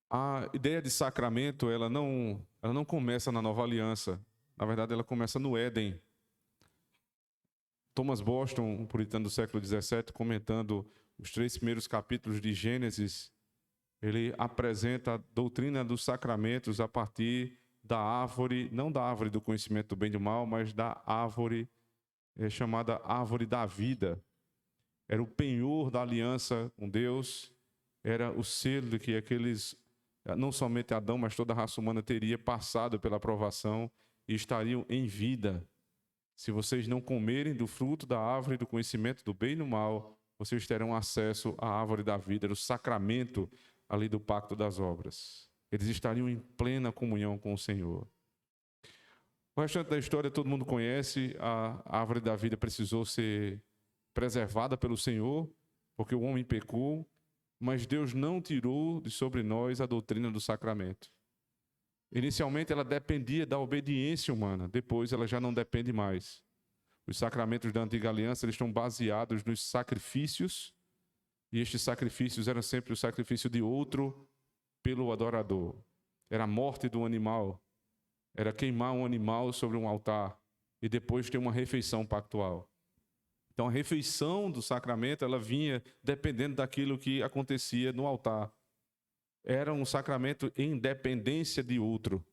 A ideia de sacramento, ela não começa na Nova Aliança. Na verdade, ela começa no Éden. Thomas Boston, um puritano do século XVII, comentando os 3 primeiros capítulos de Gênesis, ele apresenta a doutrina dos sacramentos a partir da árvore, não da árvore do conhecimento do bem e do mal, mas da árvore chamada árvore da vida. Era o penhor da aliança com Deus, era o selo de que não somente Adão, mas toda a raça humana teria passado pela provação e estariam em vida. Se vocês não comerem do fruto da árvore do conhecimento do bem e do mal, vocês terão acesso à árvore da vida, do sacramento ali do pacto das obras. Eles estariam em plena comunhão com o Senhor. O restante da história todo mundo conhece. A árvore da vida precisou ser preservada pelo Senhor, porque o homem pecou, mas Deus não tirou de sobre nós a doutrina do sacramento. Inicialmente ela dependia da obediência humana, depois ela já não depende mais. Os sacramentos da antiga aliança eles estão baseados nos sacrifícios, e estes sacrifícios eram sempre o sacrifício de outro pelo adorador. Era a morte do animal, era queimar um animal sobre um altar e depois ter uma refeição pactual. Então a refeição do sacramento ela vinha dependendo daquilo que acontecia no altar. Era um sacramento em dependência de outro.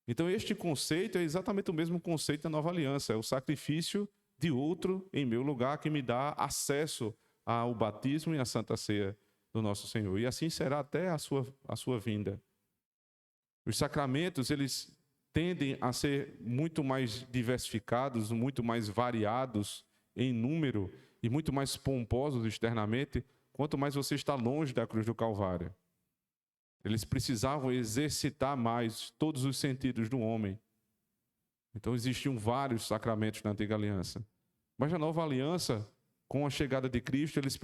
Então este conceito é exatamente o mesmo conceito da Nova Aliança. É o sacrifício de outro em meu lugar que me dá acesso ao batismo e à Santa Ceia do nosso Senhor. E assim será até a sua vinda. Os sacramentos, eles tendem a ser muito mais diversificados, muito mais variados em número e muito mais pomposos externamente, quanto mais você está longe da cruz do Calvário. Eles precisavam exercitar mais todos os sentidos do homem. Então existiam vários sacramentos na antiga aliança. Mas na nova aliança, com a chegada de Cristo, eles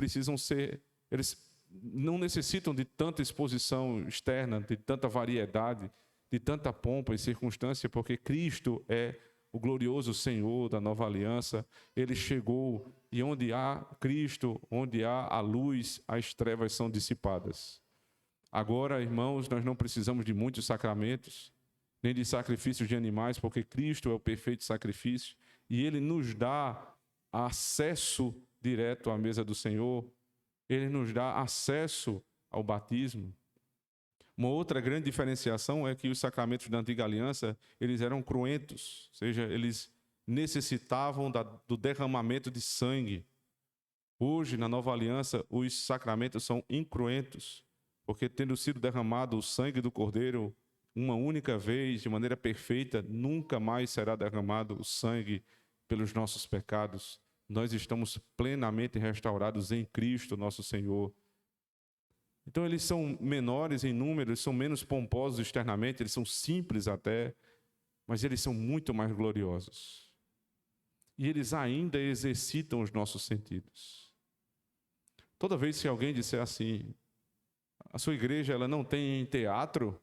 não necessitam de tanta exposição externa, de tanta variedade, de tanta pompa e circunstância, porque Cristo é o glorioso Senhor da nova aliança. Ele chegou e onde há Cristo, onde há a luz, as trevas são dissipadas. Agora, irmãos, nós não precisamos de muitos sacramentos, nem de sacrifícios de animais, porque Cristo é o perfeito sacrifício e Ele nos dá acesso direto à mesa do Senhor. Ele nos dá acesso ao batismo. Uma outra grande diferenciação é que os sacramentos da antiga aliança, eles eram cruentos, ou seja, eles necessitavam do derramamento de sangue. Hoje, na nova aliança, os sacramentos são incruentos, porque tendo sido derramado o sangue do Cordeiro uma única vez, de maneira perfeita, nunca mais será derramado o sangue pelos nossos pecados. Nós estamos plenamente restaurados em Cristo, nosso Senhor. Então eles são menores em número, são menos pomposos externamente, eles são simples até, mas eles são muito mais gloriosos. E eles ainda exercitam os nossos sentidos. Toda vez que alguém disser assim, a sua igreja ela não tem teatro,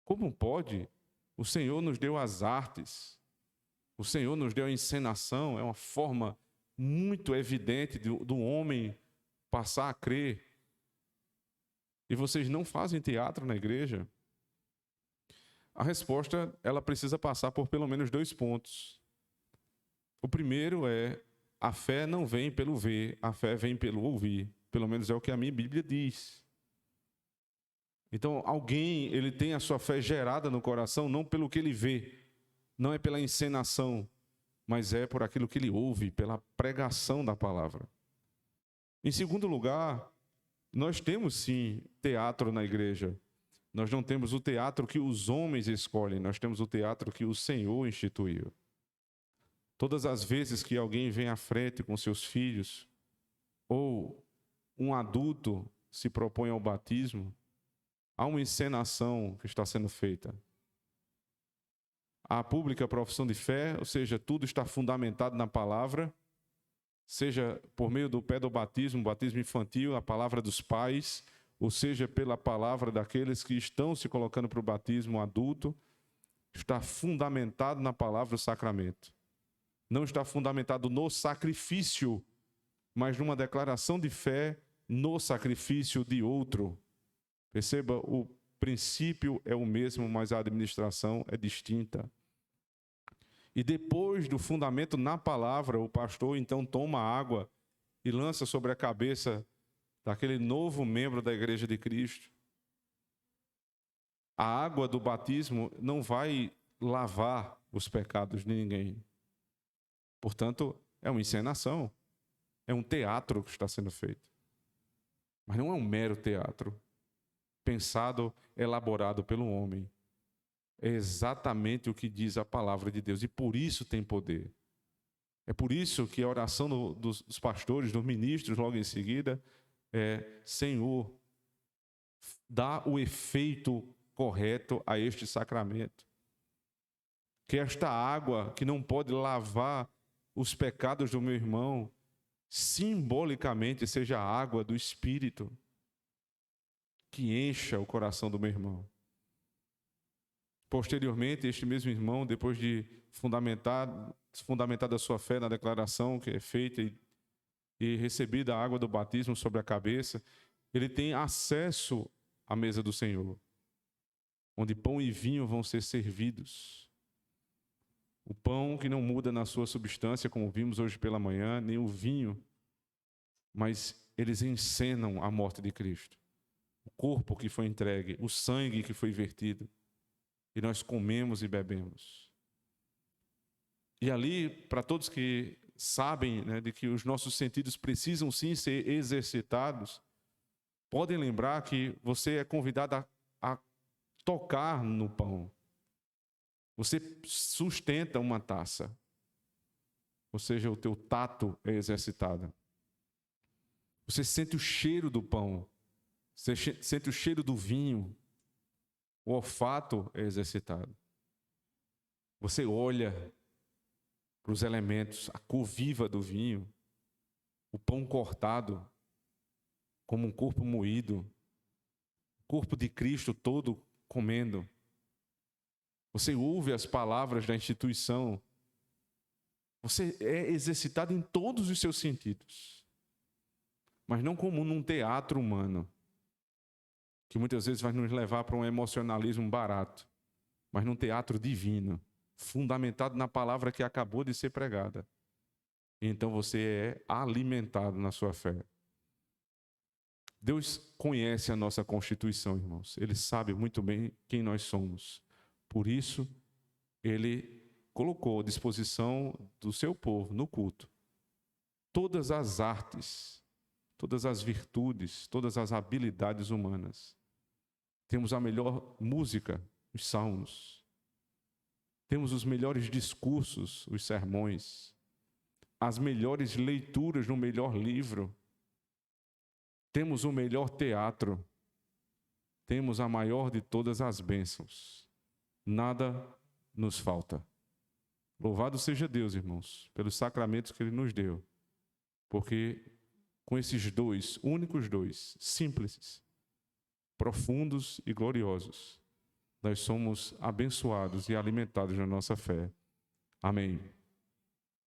como pode? O Senhor nos deu as artes, o Senhor nos deu a encenação, é uma forma muito evidente do homem passar a crer. E vocês não fazem teatro na igreja? A resposta, ela precisa passar por pelo menos 2 pontos. O primeiro é, a fé não vem pelo ver, a fé vem pelo ouvir. Pelo menos é o que a minha Bíblia diz. Então, alguém, ele tem a sua fé gerada no coração, não pelo que ele vê, não é pela encenação, mas é por aquilo que ele ouve, pela pregação da palavra. Em segundo lugar, nós temos sim teatro na igreja. Nós não temos o teatro que os homens escolhem, nós temos o teatro que o Senhor instituiu. Todas as vezes que alguém vem à frente com seus filhos, ou um adulto se propõe ao batismo, há uma encenação que está sendo feita. A pública profissão de fé, ou seja, tudo está fundamentado na palavra, seja por meio do pedobatismo, batismo infantil, a palavra dos pais, ou seja, pela palavra daqueles que estão se colocando para o batismo adulto, está fundamentado na palavra do sacramento. Não está fundamentado no sacrifício, mas numa declaração de fé no sacrifício de outro. Perceba, o princípio é o mesmo, mas a administração é distinta. E depois do fundamento na palavra, o pastor então toma água e lança sobre a cabeça daquele novo membro da Igreja de Cristo. A água do batismo não vai lavar os pecados de ninguém. Portanto, é uma encenação, é um teatro que está sendo feito. Mas não é um mero teatro, pensado, elaborado pelo homem. É exatamente o que diz a palavra de Deus, e por isso tem poder. É por isso que a oração dos pastores, dos ministros, logo em seguida, é: Senhor, dá o efeito correto a este sacramento. Que esta água, que não pode lavar os pecados do meu irmão, simbolicamente seja a água do Espírito, que encha o coração do meu irmão. Posteriormente, este mesmo irmão, depois de fundamentada a sua fé na declaração que é feita e recebida a água do batismo sobre a cabeça, ele tem acesso à mesa do Senhor, onde pão e vinho vão ser servidos. O pão que não muda na sua substância, como vimos hoje pela manhã, nem o vinho, mas eles encenam a morte de Cristo. O corpo que foi entregue, o sangue que foi vertido. E nós comemos e bebemos. E ali, para todos que sabem, né, de que os nossos sentidos precisam sim ser exercitados, podem lembrar que você é convidado a tocar no pão. Você sustenta uma taça. Ou seja, o teu tato é exercitado. Você sente o cheiro do pão. Você sente o cheiro do vinho. O olfato é exercitado. Você olha para os elementos, a cor viva do vinho, o pão cortado como um corpo moído, o corpo de Cristo todo comendo. Você ouve as palavras da instituição. Você é exercitado em todos os seus sentidos. Mas não como num teatro humano, que muitas vezes vai nos levar para um emocionalismo barato, mas num teatro divino, fundamentado na palavra que acabou de ser pregada. Então você é alimentado na sua fé. Deus conhece a nossa constituição, irmãos. Ele sabe muito bem quem nós somos. Por isso, Ele colocou à disposição do seu povo, no culto, todas as artes, todas as virtudes, todas as habilidades humanas. Temos a melhor música, os salmos. Temos os melhores discursos, os sermões. As melhores leituras no melhor livro. Temos o melhor teatro. Temos a maior de todas as bênçãos. Nada nos falta. Louvado seja Deus, irmãos, pelos sacramentos que Ele nos deu. Porque com esses dois, únicos dois, simples, profundos e gloriosos, nós somos abençoados e alimentados na nossa fé. Amém.